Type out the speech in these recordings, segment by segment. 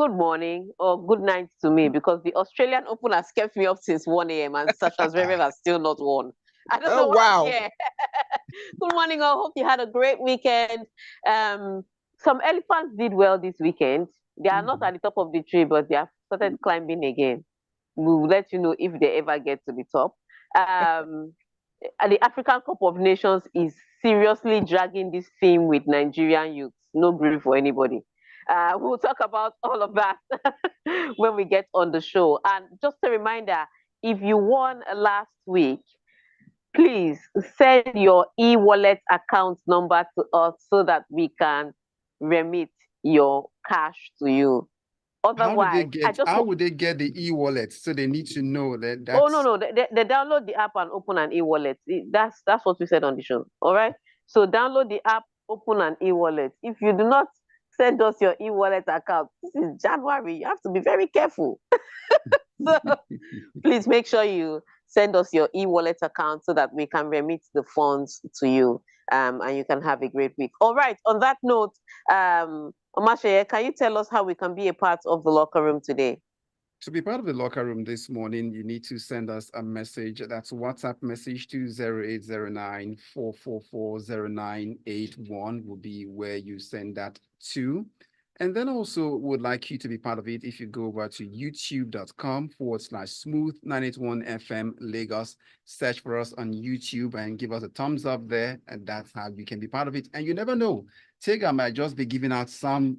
good morning or good night to me because the Australian Open has kept me up since 1 a.m. and Sasha Zverev has still not won. I don't know why I'm here. Good morning, I hope you had a great weekend. Some elephants did well this weekend. They are not at the top of the tree, but they have started climbing again. We'll let you know if they ever get to the top. The African Cup of Nations is seriously dragging this theme with Nigerian youths. No grief for anybody. We'll talk about all of that when we get on the show. And just a reminder, if you won last week, please send your e-wallet account number to us so that we can remit your cash to you. Otherwise, how would they get the e-wallet? So they need to know that that's... Oh, no. They download the app and open an e-wallet. That's what we said on the show. All right? So download the app, open an e-wallet. If you do not send us your e-wallet account, this is January. You have to be very careful. So please make sure you send us your e-wallet account so that we can remit the funds to you, and you can have a great week. All right. On that note, Omatseye, can you tell us how we can be a part of the locker room today? To be part of the locker room this morning, you need to send us a message. That's WhatsApp message to 0809-444-0981 will be where you send that to. And then also would like you to be part of it if you go over to youtube.com/smooth981FM Lagos. Search for us on YouTube and give us a thumbs up there. And that's how you can be part of it. And you never know, Tega might just be giving out some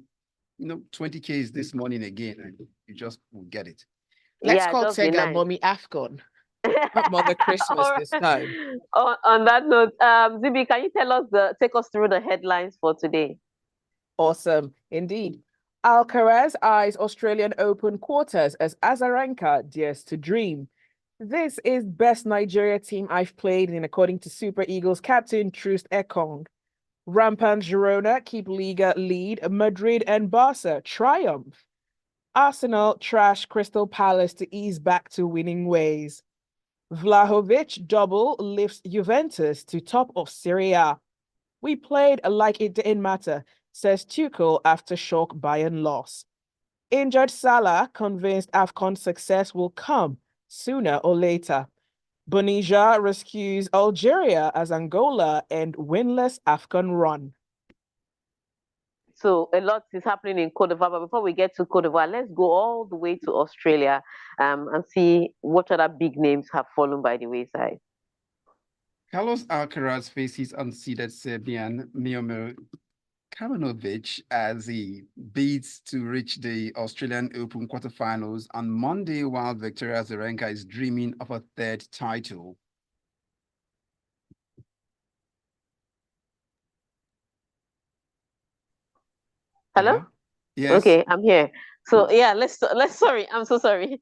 20Ks this morning again, and you just will get it. Let's call Tega Mommy Afcon. Not Mother Christmas this time. On that note, Zibby, can you take us through the headlines for today? Awesome, indeed. Alcaraz eyes Australian Open quarters as Azarenka dares to dream. This is best Nigeria team I've played in, according to Super Eagles captain Troost-Ekong. Rampant Girona keep Liga lead. Madrid and Barca triumph. Arsenal trash Crystal Palace to ease back to winning ways. Vlahovic double lifts Juventus to top of Serie A. We played like it didn't matter, says Tuchel after shock Bayern loss. Injured Salah convinced AFCON success will come sooner or later. Bonija rescues Algeria as Angola end winless AFCON run. So a lot is happening in Cote d'Ivoire, but before we get to Cote d'Ivoire, let's go all the way to Australia and see what other big names have fallen by the wayside. Carlos Alcaraz faces unseeded Serbian Miomir Kramanovic as he bids to reach the Australian Open quarterfinals on Monday, while Victoria Azarenka is dreaming of a third title. Hello? Yes. Okay, I'm here. So yeah, let's sorry, I'm so sorry.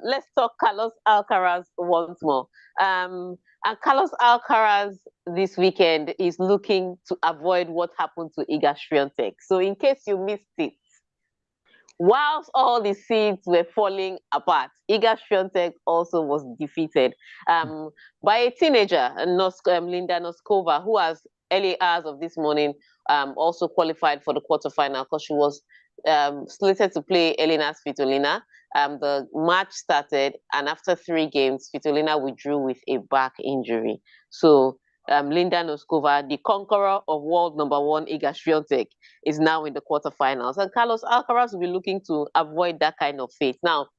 Let's talk Carlos Alcaraz once more. And Carlos Alcaraz this weekend is looking to avoid what happened to Iga Swiatek. So in case you missed it, whilst all the seeds were falling apart, Iga Swiatek also was defeated by a teenager, Linda Noskova, who has early hours of this morning also qualified for the quarterfinal because she was slated to play Elina Svitolina. The match started, and after 3 games, Svitolina withdrew with a back injury. So Linda Noskova, the conqueror of world #1 Iga Swiatek, is now in the quarterfinals. And Carlos Alcaraz will be looking to avoid that kind of fate. Now,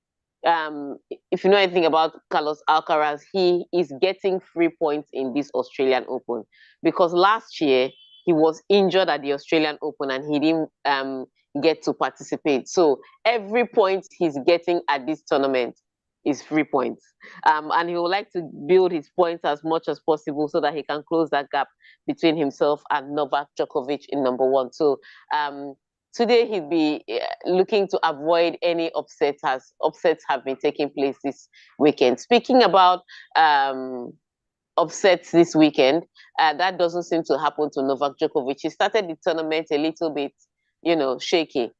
if you know anything about Carlos Alcaraz, he is getting 3 points in this Australian Open because last year he was injured at the Australian Open and he didn't get to participate. So every point he's getting at this tournament is 3 points. And he would like to build his points as much as possible so that he can close that gap between himself and Novak Djokovic in #1. So today he'll be looking to avoid any upsets, as upsets have been taking place this weekend. Speaking about upsets this weekend, that doesn't seem to happen to Novak Djokovic. He started the tournament a little bit, shaky,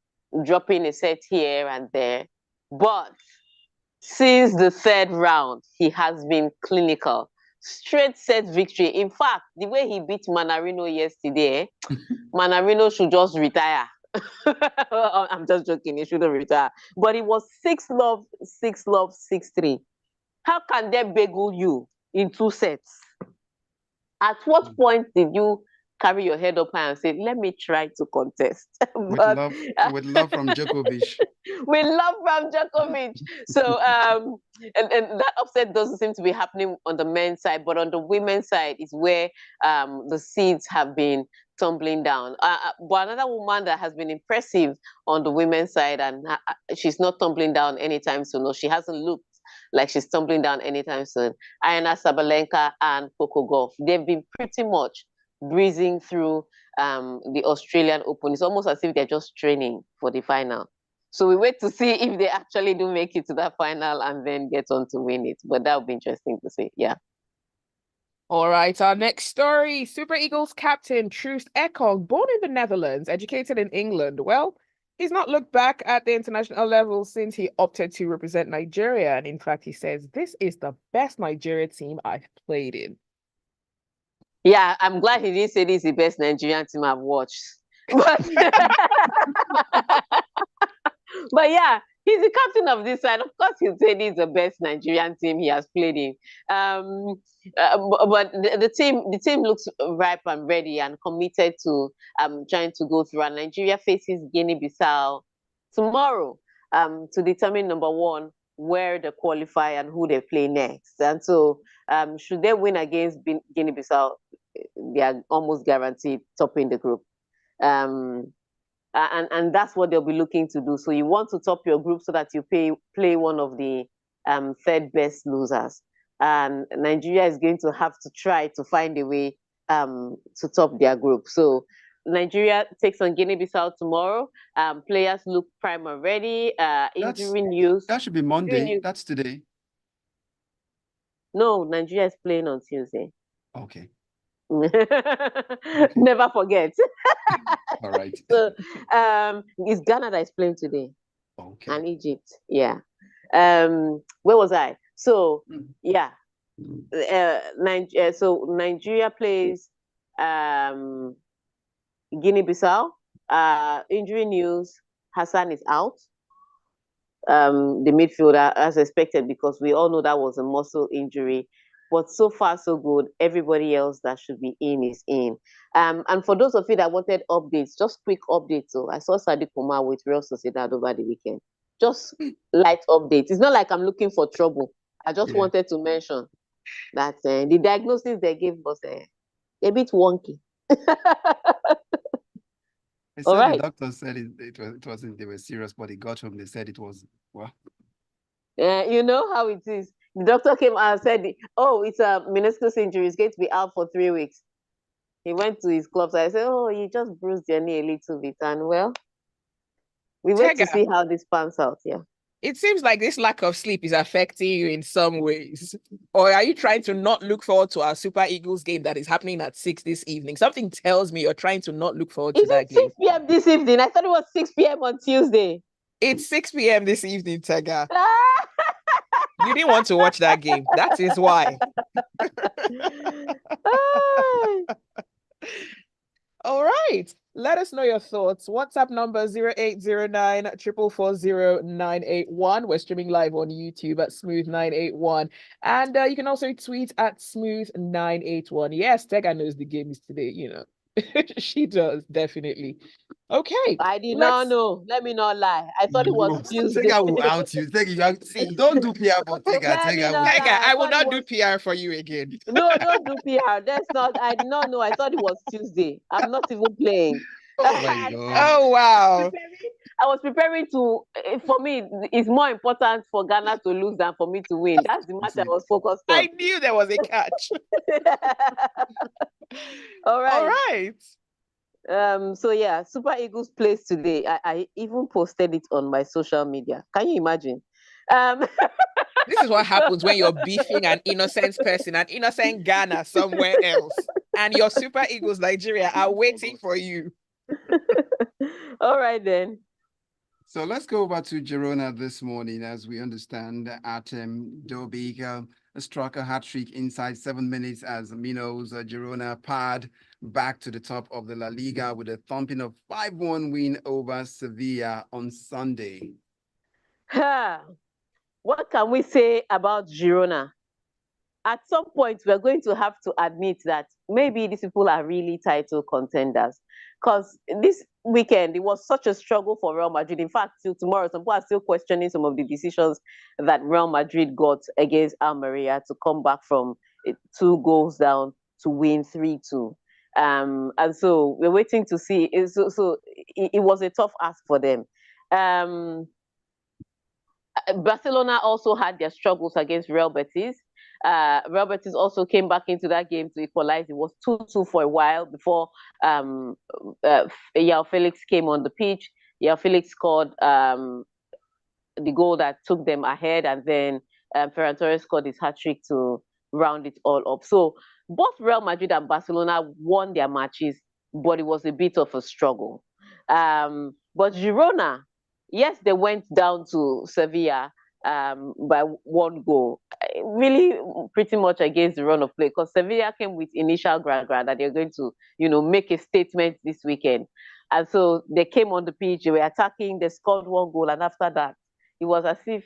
dropping a set here and there. But since the 3rd round, he has been clinical. Straight set victory. In fact, the way he beat Manarino yesterday, Manarino should just retire I'm just joking. He shouldn't retire. But it was 6-love, 6-love, 6-3. How can they bagel you in 2 sets? At what point did you carry your head up high and say, "Let me try to contest"? With But love from Djokovic. with love from Djokovic. So and that upset doesn't seem to be happening on the men's side, but on the women's side is where the seeds have been tumbling down. But another woman that has been impressive on the women's side, and she's not tumbling down anytime soon. No, she hasn't looked like she's tumbling down anytime soon. Aryna Sabalenka and Coco Gauff. They've been pretty much breezing through the Australian Open. It's almost as if they're just training for the final. So we wait to see if they actually do make it to that final and then get on to win it. But that would be interesting to see. Yeah. All right, our next story. Super Eagles captain Troost-Ekong, born in the Netherlands, educated in England. Well, he's not looked back at the international level since he opted to represent Nigeria. And in fact, he says, "This is the best Nigeria team I've played in." Yeah, I'm glad he didn't say this is the best Nigerian team I've watched. But, but yeah, he's the captain of this side. Of course, he'll say this is the best Nigerian team he has played in. But the team looks ripe and ready and committed to trying to go through. And Nigeria faces Guinea-Bissau tomorrow to determine, number one, where they qualify and who they play next. And so should they win against Guinea-Bissau, they are almost guaranteed topping the group. And that's what they'll be looking to do. So you want to top your group so that you play one of the third best losers. And Nigeria is going to have to try to find a way to top their group. So Nigeria takes on Guinea-Bissau tomorrow. Players look prime and ready. Injury news. That should be Monday. That's today. No, Nigeria is playing on Tuesday. Okay. Never forget. All right. So it's Ghana that is playing today. Okay. And Egypt. Yeah. Where was I? So yeah. So Nigeria plays Guinea-Bissau. Injury news, Hassan is out. The midfielder, as expected, because we all know that was a muscle injury. But so far, so good. Everybody else that should be in is in. And for those of you that wanted updates, just quick updates. So I saw Sadiq Kumar with Real Sociedad over the weekend. Just light updates. It's not like I'm looking for trouble. I just wanted to mention that the diagnosis they gave was a bit wonky. All right. The doctor said it wasn't, they were serious, but he got home. They said it was, well. You know how it is. The doctor came and said, "Oh, it's a meniscus injury. It's going to be out for 3 weeks." He went to his club. So I said, "Oh, you just bruised your knee a little bit." And well, we wait to see how this pans out. Yeah. It seems like this lack of sleep is affecting you in some ways. Or are you trying to not look forward to our Super Eagles game that is happening at 6 this evening? Something tells me you're trying to not look forward to that game. Is it 6 p.m. this evening? I thought it was 6 p.m. on Tuesday. It's 6 p.m. this evening, Tega. You didn't want to watch that game. That is why. All right. Let us know your thoughts. WhatsApp number 0809 444 981. We're streaming live on YouTube at Smooth981. And you can also tweet at Smooth981. Yes, Tega knows the game is today, you know. She does, definitely. Okay. I did not know. Let me not lie. I thought it was Tuesday. Tega will out you. Tega, see, don't do PR for Tega. Tega, I will not do PR for you again. No, don't do PR. That's not. I did not know. I thought it was Tuesday. I'm not even playing. Oh my God. Oh wow. I was preparing to. For me, it's more important for Ghana to lose than for me to win. That's the match I was focused on. I knew there was a catch. All right. All right. So yeah, Super Eagles plays today. I even posted it on my social media. Can you imagine? This is what happens when you're beefing an innocent person, an innocent Ghana somewhere else, and your Super Eagles Nigeria are waiting for you. All right then. So let's go over to Girona this morning. As we understand, Dobik struck a hat-trick inside 7 minutes as Mino's Girona pad back to the top of the La Liga with a thumping of 5-1 win over Sevilla on Sunday. What can we say about Girona? At some point, we're going to have to admit that maybe these people are really title contenders. Because this weekend, it was such a struggle for Real Madrid. In fact, till tomorrow, some people are still questioning some of the decisions that Real Madrid got against Almeria to come back from 2 goals down to win 3-2. And so we're waiting to see. It was a tough ask for them. Barcelona also had their struggles against Real Betis. Real Betis also came back into that game to equalize. It was 2-2 for a while before João Felix came on the pitch. João Felix scored the goal that took them ahead, and then Ferran Torres scored his hat-trick to round it all up. So both Real Madrid and Barcelona won their matches, but it was a bit of a struggle. But Girona, yes, they went down to Sevilla by 1 goal. Really pretty much against the run of play, because Sevilla came with initial gra-gra that they're going to, make a statement this weekend. And so they came on the pitch, they were attacking, they scored 1 goal, and after that, it was as if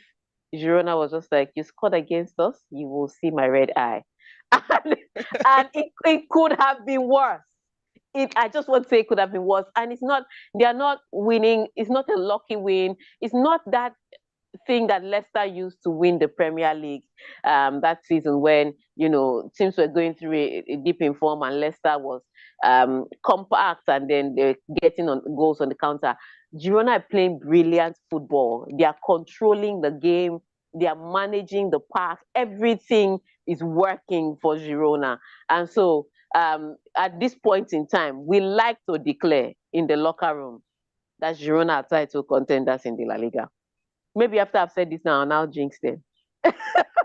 Girona was just like, you scored against us, you will see my red eye. And it could have been worse. I just want to say it could have been worse. And they are not winning. It's not a lucky win. It's not that thing that Leicester used to win the Premier League that season, when teams were going through a dip in form and Leicester was compact, and then they're getting on goals on the counter. Girona are playing brilliant football. They are controlling the game. They are managing the park. Everything is working for Girona. And so at this point in time, we like to declare in the locker room that Girona are title contenders in the La Liga. Maybe after I've said this now, I'll now jinx them. Oh,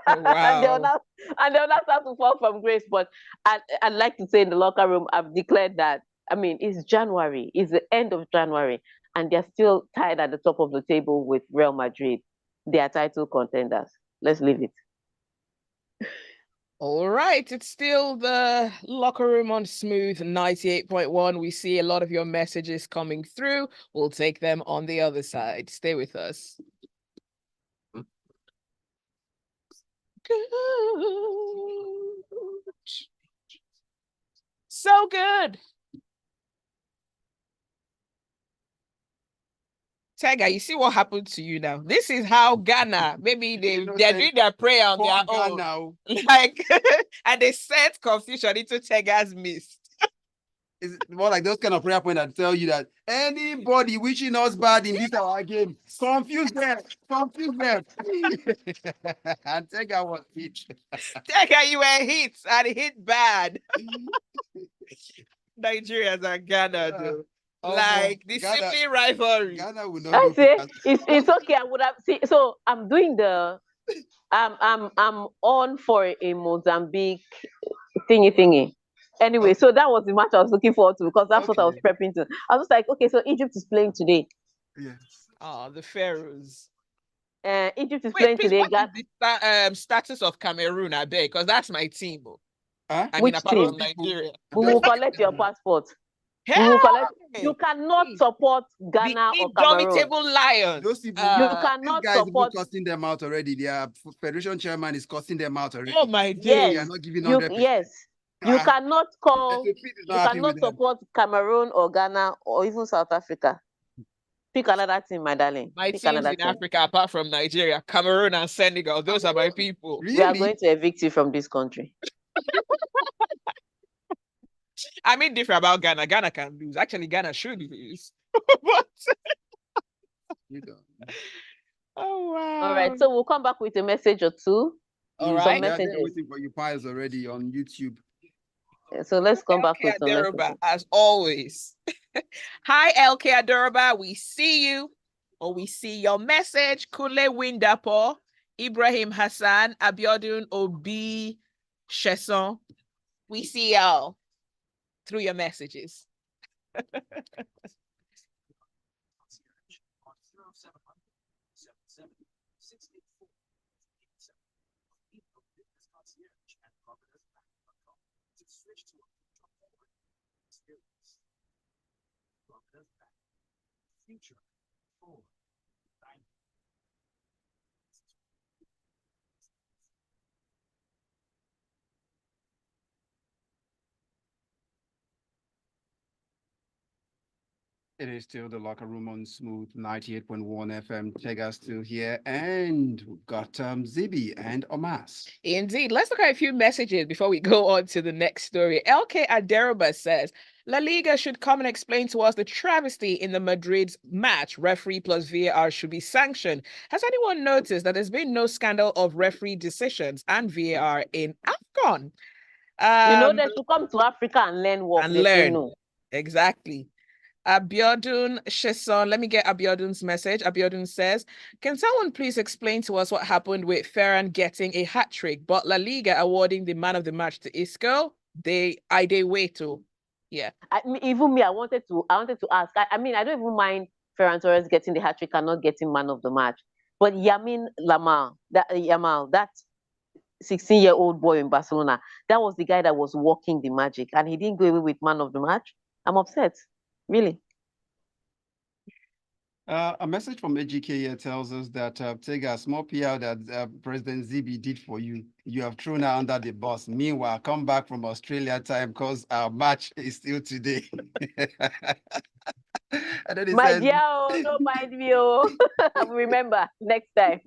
wow. and they'll not start to fall from grace. But I'd like to say in the locker room, I've declared that, it's January, it's the end of January, and they're still tied at the top of the table with Real Madrid. They are title contenders. Let's leave it. All right, it's still the locker room on Smooth 98.1. We see a lot of your messages coming through. We'll take them on the other side. Stay with us. Good. So good. Tega, you see what happened to you now? This is how Ghana, maybe they're doing their prayer on their own. Now. Like, and they set confusion into Tega's midst. It's more like those kind of prayer points that tell you that anybody wishing us bad in this our game, confuse them. And Tega was hit. Tega, you were hit and hit bad. Nigerians and Ghana, though. Like discipline rivalry. Ghana will not. That's it. It's okay. I would have seen. So I'm doing I'm on for a Mozambique thingy. Anyway, so that was the match I was looking forward to, because that's what I was prepping to. I was like, okay, so Egypt is playing today. Yes. Oh, the Pharaohs. Egypt is playing today. What is the status of Cameroon? I beg, because that's my team. Huh? I mean, apart from Nigeria. We will collect your passport. You cannot support Ghana or Cameroon. Indomitable Lions. Those people, you cannot support. Cussing them out already. Their federation chairman is cussing them out already. Oh my God! Yes, they are not giving 100%. Yes, you cannot call. You cannot support Cameroon or Ghana or even South Africa. Pick another team, my darling. My teams in Africa, apart from Nigeria, Cameroon, and Senegal, those are my people. Really? We are going to evict you from this country. I mean, different about Ghana. Ghana can lose. Actually, Ghana should lose. But... You don't. Oh, wow. All right. So we'll come back with a message or two. All right. They're waiting for you piles already on YouTube. So let's come back with some messages. As always. Hi, LK Adoroba. We see you. Or we see your message. Kule Windapo, Ibrahim Hassan, Abiodun Obi Chesson. We see y'all through your messages. It is still the locker room on Smooth 98.1 FM. Tega still here, and we've got Zibby and Omas. Indeed. Let's look at a few messages before we go on to the next story. LK Aderoba says, La Liga should come and explain to us the travesty in the Madrid's match. Referee plus VAR should be sanctioned. Has anyone noticed that there's been no scandal of referee decisions and VAR in AFCON? They should come to Africa and learn work. And they say learn. no. Exactly. Abiodun Sheson, let me get Abiodun's message. Abiodun says, can someone please explain to us what happened with Ferran getting a hat trick, but La Liga awarding the man of the match to Isco? They wait to. Yeah. Even me, I wanted to ask. I don't even mind Ferran Torres getting the hat trick and not getting man of the match. But Yamin Yamal, that 16-year-old boy in Barcelona, that was the guy that was working the magic, and he didn't go away with man of the match. I'm upset. Really? A message from AGK here tells us that Tega, small PR that President Zibby did for you, you have thrown her under the bus. Meanwhile, come back from Australia time because our match is still today. And then he My says, dear, don't mind me. Remember, next time.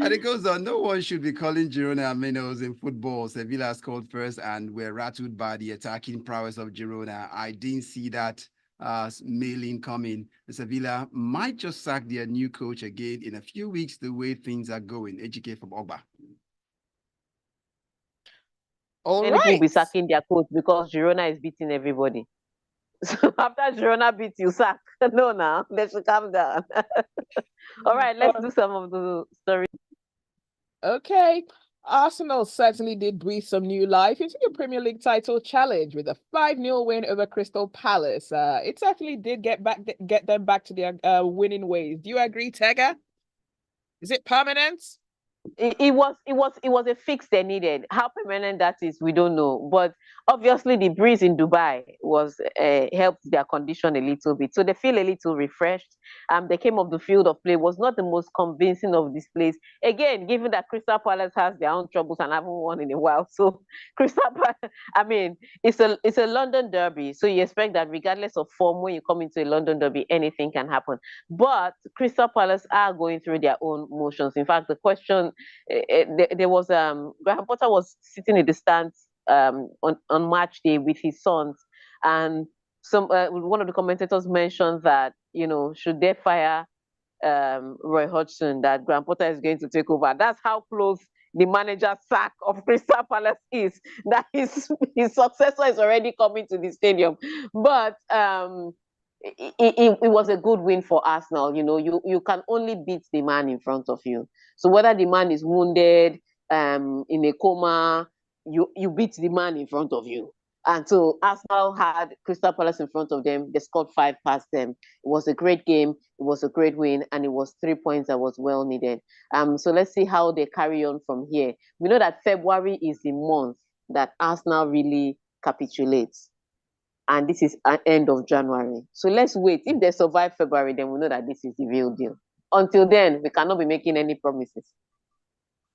And it goes on, no one should be calling Girona minnows in football. Sevilla scored first and were rattled by the attacking prowess of Girona. I didn't see that mailing coming. Sevilla might just sack their new coach again in a few weeks the way things are going. HK from Oba. Many people will be sacking their coach because Girona is beating everybody. So after Girona beats you, sack. No, now let's calm down. All right, let's do some of the stories. Okay. Arsenal certainly did breathe some new life into the Premier League title challenge with a 5-0 win over Crystal Palace. It certainly did get them back to their winning ways. Do you agree, Tega? Is it permanent? It was a fix they needed. How permanent that is, we don't know. But obviously, the breeze in Dubai was helped their condition a little bit, so they feel a little refreshed. They came off the field of play was not the most convincing of displays. Again, given that Crystal Palace has their own troubles and haven't won in a while, so Crystal Palace, it's a London derby, so you expect that regardless of form, when you come into a London derby, anything can happen. But Crystal Palace are going through their own motions. In fact, the question. There was Graham Potter was sitting in the stands on match day with his sons, and one of the commentators mentioned that should they fire Roy Hodgson, that Graham Potter is going to take over. That's how close the manager's sack of Crystal Palace is. That his successor is already coming to the stadium, but. It was a good win for Arsenal. You can only beat the man in front of you. So whether the man is wounded, in a coma, you beat the man in front of you. And so Arsenal had Crystal Palace in front of them. They scored 5 past them. It was a great game. It was a great win, and it was 3 points that was well needed. So let's see how they carry on from here. We know that February is the month that Arsenal really capitulates. And this is at end of January. So let's wait. If they survive February, then we know that this is the real deal. Until then, we cannot be making any promises.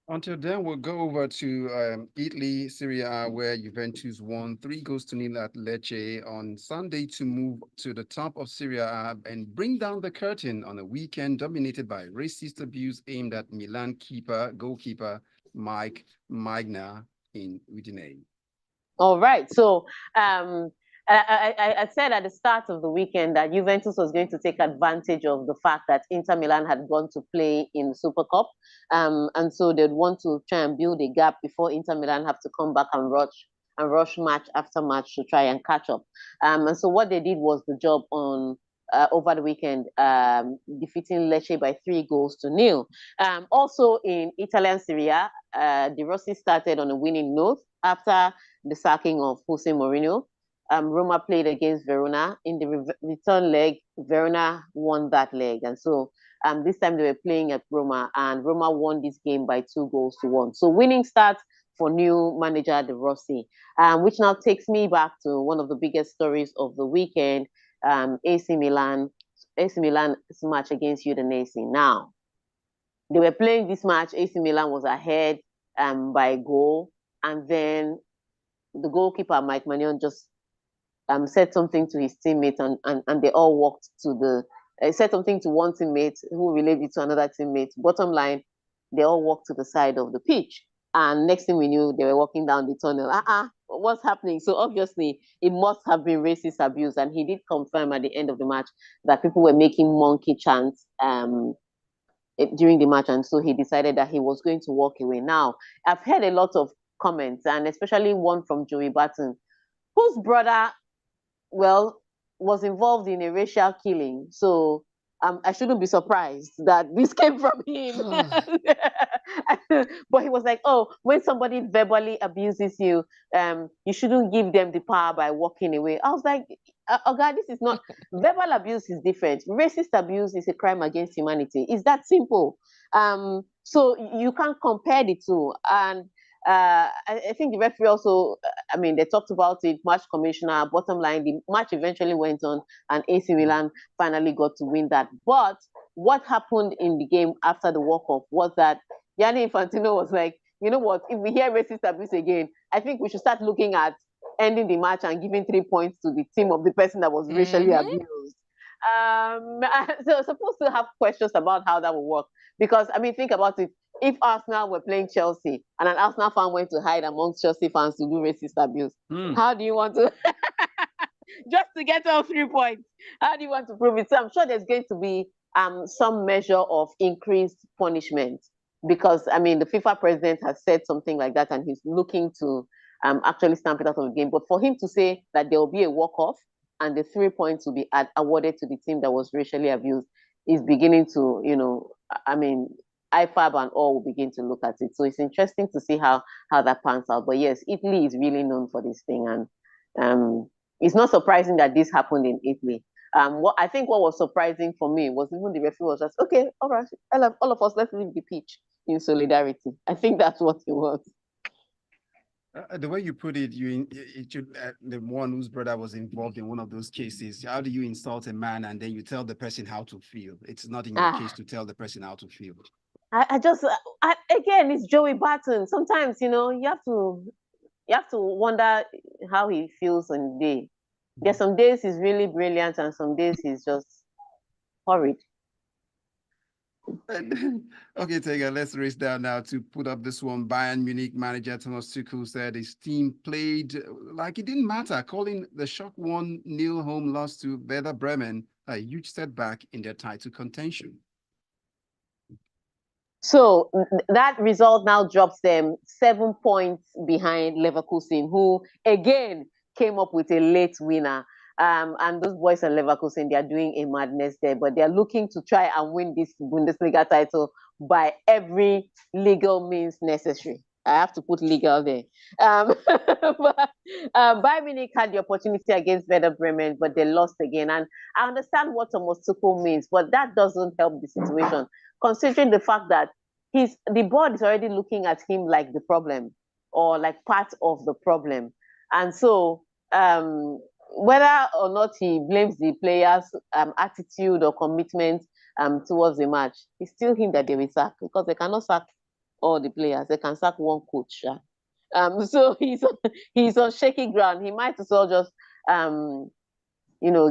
Until then, we'll go over to Italy, Serie A, where Juventus won 3-0 at Lecce on Sunday to move to the top of Serie A and bring down the curtain on a weekend dominated by racist abuse aimed at Milan goalkeeper Mike Magna in Udine. All right. So I said at the start of the weekend that Juventus was going to take advantage of the fact that Inter Milan had gone to play in Super Cup. And so they'd want to try and build a gap before Inter Milan have to come back and rush match after match to try and catch up. And so what they did was the job on over the weekend, defeating Lecce by 3-0. Also in Italian Serie A, De Rossi started on a winning note after the sacking of Jose Mourinho. Roma played against Verona. In the return leg, Verona won that leg. And so this time they were playing at Roma, and Roma won this game by 2-1. So winning start for new manager De Rossi, which now takes me back to one of the biggest stories of the weekend, AC Milan's match against Udinese. Now, they were playing this match. AC Milan was ahead by a goal, and then the goalkeeper Mike Maignan just said something to his teammate, and they all walked to the. Said something to one teammate who relayed it to another teammate. Bottom line, they all walked to the side of the pitch, and next thing we knew, they were walking down the tunnel. What's happening? So obviously, it must have been racist abuse, and he did confirm at the end of the match that people were making monkey chants during the match, and so he decided that he was going to walk away. Now, I've heard a lot of comments, and especially one from Joey Barton, whose brother, well, was involved in a racial killing. So I shouldn't be surprised that this came from him. But he was like, oh, when somebody verbally abuses you, you shouldn't give them the power by walking away. I was like, oh God, this is not, verbal abuse is different. Racist abuse is a crime against humanity. It's that simple. So you can't compare the two. And I think the referee also, they talked about it, match commissioner, bottom line, the match eventually went on and AC Milan finally got to win that. But what happened in the game after the walk-off was that Gianni Infantino was like, you know what, if we hear racist abuse again, I think we should start looking at ending the match and giving 3 points to the team of the person that was racially abused. So supposed to have questions about how that will work. Because, think about it. If Arsenal were playing Chelsea and an Arsenal fan went to hide amongst Chelsea fans to do racist abuse, how do you want to, just to get all 3 points, how do you want to prove it? So I'm sure there's going to be some measure of increased punishment because, the FIFA president has said something like that and he's looking to actually stamp it out of the game. But for him to say that there will be a walk-off and the 3 points will be awarded to the team that was racially abused is beginning to, IFAB and all will begin to look at it. So it's interesting to see how that pans out. But yes, Italy is really known for this thing. And it's not surprising that this happened in Italy. What was surprising for me was even the referee was just, okay, all right, all of us, let's leave the pitch in solidarity. I think that's what it was. The way you put it, the one whose brother was involved in one of those cases. How do you insult a man and then you tell the person how to feel? It's not in your case to tell the person how to feel. Again, it's Joey Barton. Sometimes, you have to wonder how he feels on the day. There's some days he's really brilliant and some days he's just horrid. Okay, Tega, let's race down now to put up this one. Bayern Munich manager Thomas Tuchel said his team played like it didn't matter, calling the shock 1-0 home loss to Werder Bremen a huge setback in their title contention. So that result now drops them 7 points behind Leverkusen, who again came up with a late winner. And those boys at Leverkusen, they are doing a madness there, but they are looking to try and win this Bundesliga title by every legal means necessary. I have to put legal there. But Bayern Munich had the opportunity against Werder Bremen, but they lost again. And I understand what Thomas Tuchel means, but that doesn't help the situation, considering the fact that the board is already looking at him like the problem or like part of the problem. And so whether or not he blames the players' attitude or commitment towards the match, it's still him that they will sack because they cannot sack all the players. They can sack one coach. So he's on shaky ground. He might as well just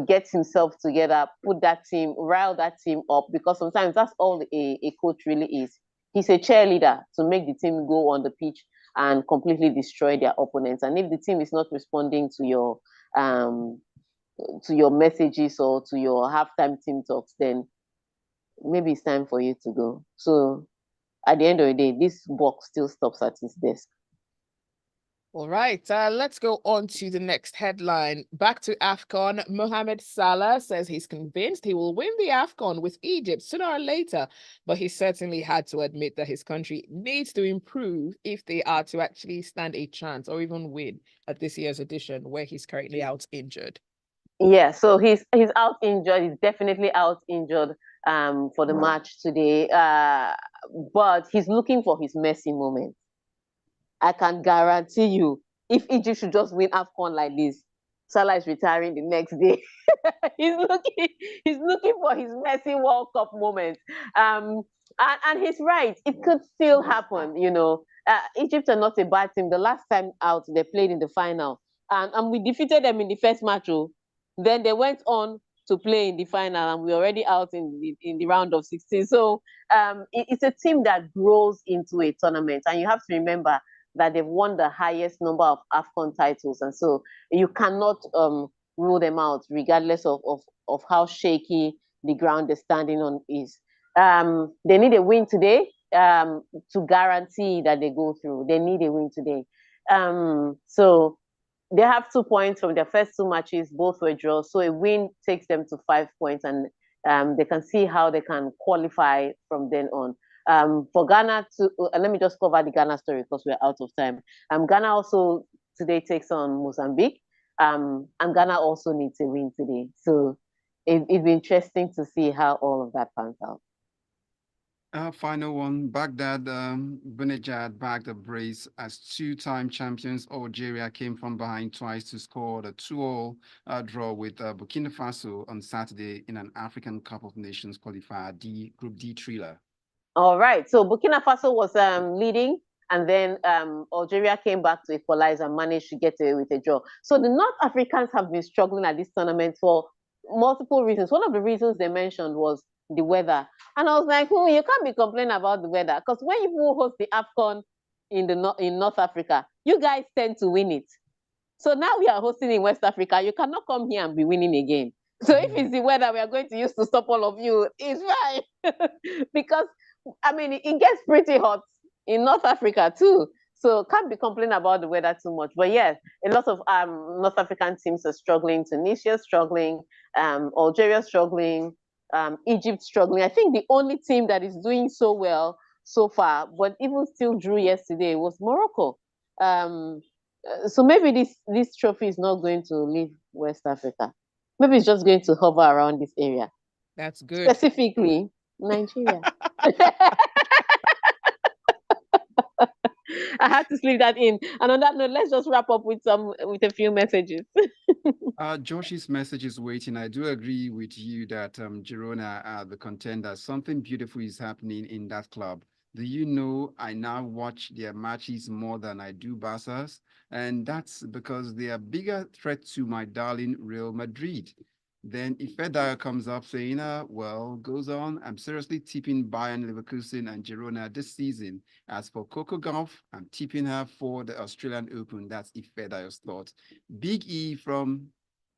get himself together, rile that team up, because sometimes that's all a coach really is. He's a cheerleader to make the team go on the pitch and completely destroy their opponents. And if the team is not responding to your messages or to your halftime team talks, then maybe it's time for you to go. So at the end of the day, this box still stops at his desk. All right, let's go on to the next headline. Back to AFCON. Mohamed Salah says he's convinced he will win the AFCON with Egypt sooner or later, but he certainly had to admit that his country needs to improve if they are to actually stand a chance or even win at this year's edition, where he's currently out injured. Yeah, so he's out injured. He's definitely out injured for the match today. But he's looking for his Messi moment. I can guarantee you, if Egypt should just win AFCON like this, Salah is retiring the next day. he's looking he's looking for his Messi World Cup moment. And he's right. It could still happen, you know. Egypt are not a bad team. The last time out, they played in the final. And we defeated them in the first match. Oh. Then they went on to play in the final, and we're already out in the round of 16. So it's a team that grows into a tournament. And you have to remember that they've won the highest number of AFCON titles. And so you cannot rule them out, regardless of how shaky the ground they're standing on is. They need a win today to guarantee that they go through. They need a win today. So they have 2 points from their first 2 matches, both were draws. So a win takes them to 5 points, and they can see how they can qualify from then on. For Ghana, let me just cover the Ghana story because we're out of time. Ghana also today takes on Mozambique, and Ghana also needs a win today. So it'd be interesting to see how all of that pans out. Final one, Baghdad, Bunejad bagged a brace as 2-time champions. Algeria came from behind twice to score the 2-all draw with Burkina Faso on Saturday in an African Cup of Nations qualifier Group D thriller. All right, so Burkina Faso was leading, and then Algeria came back to equalize and managed to get away with a draw. So the North Africans have been struggling at this tournament for multiple reasons. One of the reasons they mentioned was the weather. And I was like, you can't be complaining about the weather, because when you host the AFCON in North Africa, you guys tend to win it. So now we are hosting in West Africa. You cannot come here and be winning again. So if it's the weather we are going to use to stop all of you, it's fine. Because, I mean, it gets pretty hot in North Africa too. So can't be complaining about the weather too much. But yes, a lot of North African teams are struggling. Tunisia struggling, Algeria struggling, Egypt struggling. I think the only team that is doing so well so far, but even still drew yesterday, was Morocco. So maybe this trophy is not going to leave West Africa. Maybe it's just going to hover around this area. That's good. Specifically, Nigeria. I had to slip that in. And on that note, let's just wrap up with a few messages. Josh's message is waiting. I do agree with you that Girona are the contenders. Something beautiful is happening in that club. Do you know I now watch their matches more than I do Barca's? And that's because they are bigger threat to my darling Real Madrid. Then Ifedayo comes up saying, well, goes on. I'm seriously tipping Bayern Leverkusen and Girona this season. As for Coco Golf, I'm tipping her for the Australian Open. That's Ifedayo's thought. Big E from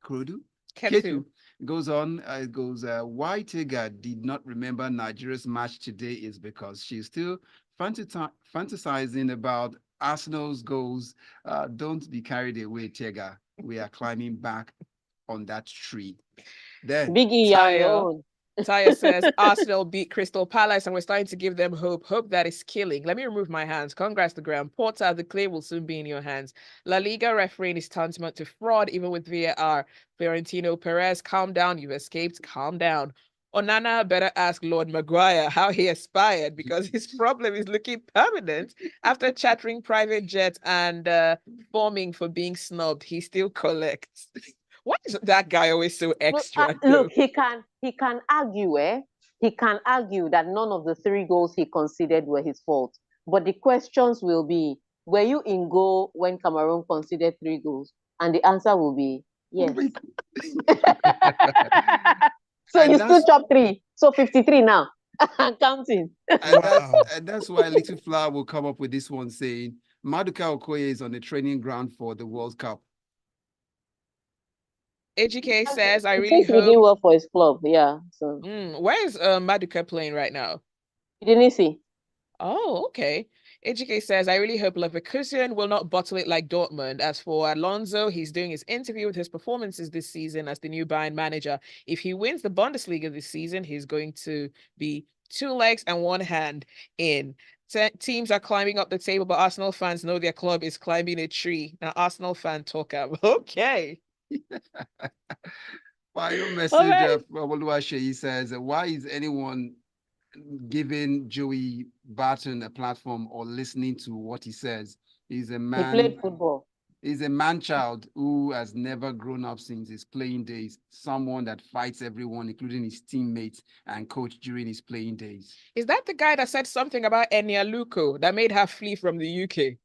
Ketu goes on. It goes, why Tega did not remember Nigeria's match today is because she's still fantasizing about Arsenal's goals. Don't be carried away, Tega. We are climbing back on that tree. Then Biggie, you're on your own. Taya says Arsenal beat Crystal Palace and we're starting to give them hope. Hope that is killing. Let me remove my hands. Congrats to Graham Porter. The clay will soon be in your hands. La Liga refereeing is tantamount to fraud, even with VAR. Florentino Perez, calm down. You've escaped. Calm down. Onana better ask Lord Maguire how he aspired, because his problem is looking permanent after chattering private jets and forming for being snubbed. He still collects. Why is that guy always so extra? Look, he can argue, he can argue that none of the 3 goals he conceded were his fault. But the questions will be, were you in goal when Cameroon conceded 3 goals? And the answer will be yes. So and you still chop 3. So 53 now. Counting. And that's why Little Flower will come up with this one saying, Maduka Okoye is on the training ground for the World Cup. AGK says, I really hope he did well for his club. Yeah. So where is Maduka playing right now? Didn't see. Oh, okay. AGK says, I really hope Leverkusen will not bottle it like Dortmund. As for Alonso, he's doing his interview with his performances this season as the new Bayern manager. If he wins the Bundesliga this season, he's going to be 2 legs and 1 hand in. Teams are climbing up the table, but Arsenal fans know their club is climbing a tree. Now, Arsenal fan talk up. Okay. Final message right. from Oluwaseyi says, why is anyone giving Joey Barton a platform or listening to what he says? He's a He man. played football. He's a man-child who has never grown up since his playing days. Someone that fights everyone, including his teammates and coach during his playing days. Is that the guy that said something about Enya Luko that made her flee from the UK?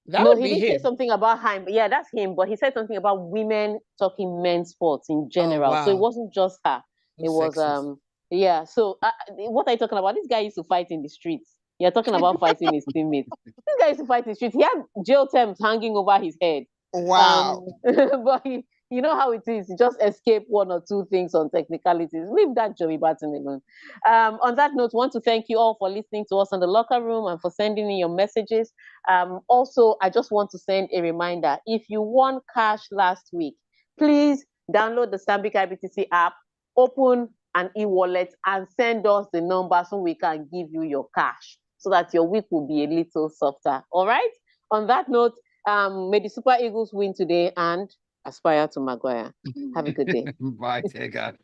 That No, would he be didn't say him. something about him. Yeah, that's him. But he said something about women talking men's sports in general. So it wow. wasn't just her. So It was sexist. yeah. So what are you talking about? This guy used to fight in the streets. You're talking about fighting his teammates. This guy used to fight in the streets. He had jail terms hanging over his head. Wow. But you know how it is. You just escape one or two things on technicalities. Leave that Joey Barton alone. On that note, want to thank you all for listening to us on the locker room and for sending in your messages. Also, I just want to send a reminder. If you won cash last week, please download the Stanbic IBTC app, open an e-wallet, and send us the number so we can give you your cash so that your week will be a little softer. All right? On that note, may the Super Eagles win today and aspire to Maguire. Have a good day. Bye, Tega.